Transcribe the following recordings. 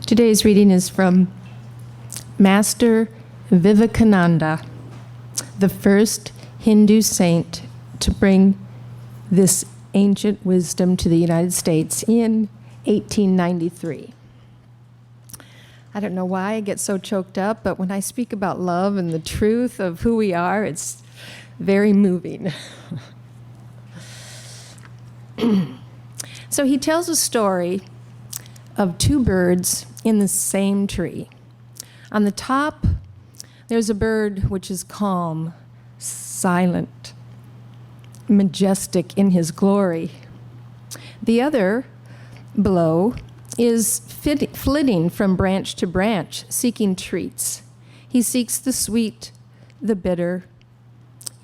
Today's reading is from Master Vivekananda, the first Hindu saint to bring this ancient wisdom to the United States in 1893. I don't know why I get so choked up, but when I speak about love and the truth of who we are, it's very moving. So he tells a story of two birds in the same tree. On the top, there's a bird which is calm, silent, majestic in his glory. The other, below, is flitting from branch to branch, seeking treats. He seeks the sweet, the bitter.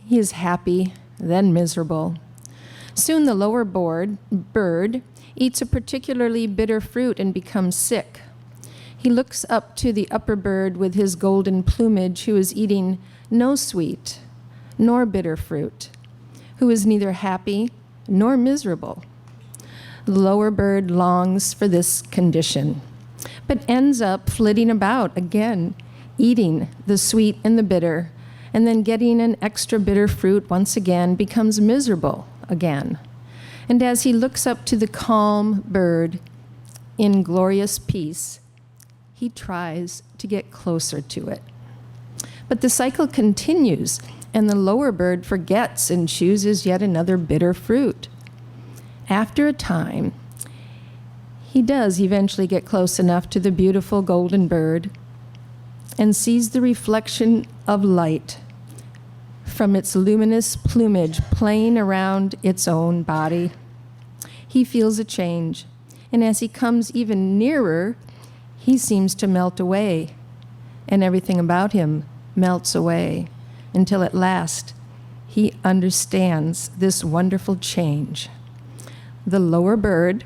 He is happy, then miserable. Soon the lower bird eats a particularly bitter fruit and becomes sick. He looks up to the upper bird with his golden plumage, who is eating no sweet nor bitter fruit, who is neither happy nor miserable. The lower bird longs for this condition, but ends up flitting about again, eating the sweet and the bitter, and then getting an extra bitter fruit once again, becomes miserable again. And as he looks up to the calm bird in glorious peace, he tries to get closer to it. But the cycle continues, and the lower bird forgets and chooses yet another bitter fruit. After a time, he does eventually get close enough to the beautiful golden bird and sees the reflection of light from its luminous plumage playing around its own body. He feels a change, and as he comes even nearer, he seems to melt away, and everything about him melts away, until at last he understands this wonderful change. The lower bird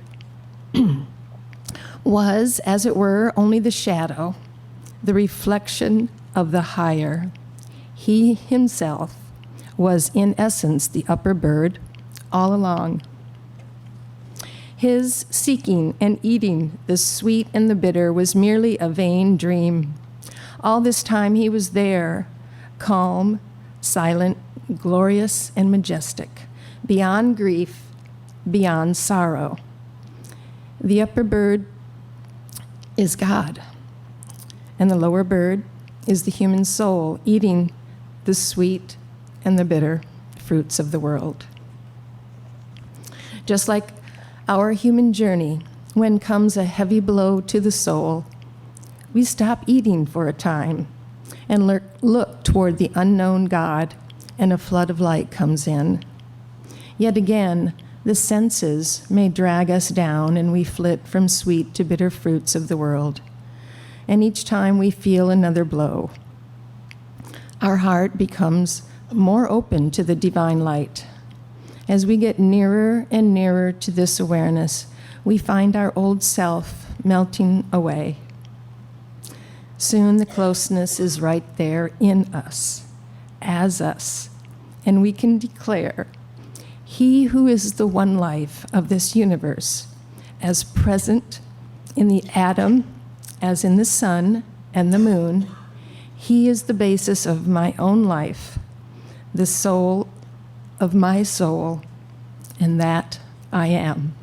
was, as it were, only the shadow, the reflection of the higher. He himself was, in essence, the upper bird all along. His seeking and eating the sweet and the bitter was merely a vain dream. All this time he was there, calm, silent, glorious, and majestic, beyond grief, beyond sorrow. The upper bird is God, and the lower bird is the human soul eating the sweet and the bitter fruits of the world. Just like our human journey, when comes a heavy blow to the soul, we stop eating for a time and look toward the unknown God, and a flood of light comes in. Yet again, the senses may drag us down, and we flit from sweet to bitter fruits of the world. And each time we feel another blow, our heart becomes more open to the divine light. As we get nearer and nearer to this awareness, we find our old self melting away. Soon the closeness is right there in us, as us, and we can declare, He who is the one life of this universe, as present in the atom as in the sun and the moon, He is the basis of my own life, the soul of my soul, and that I am.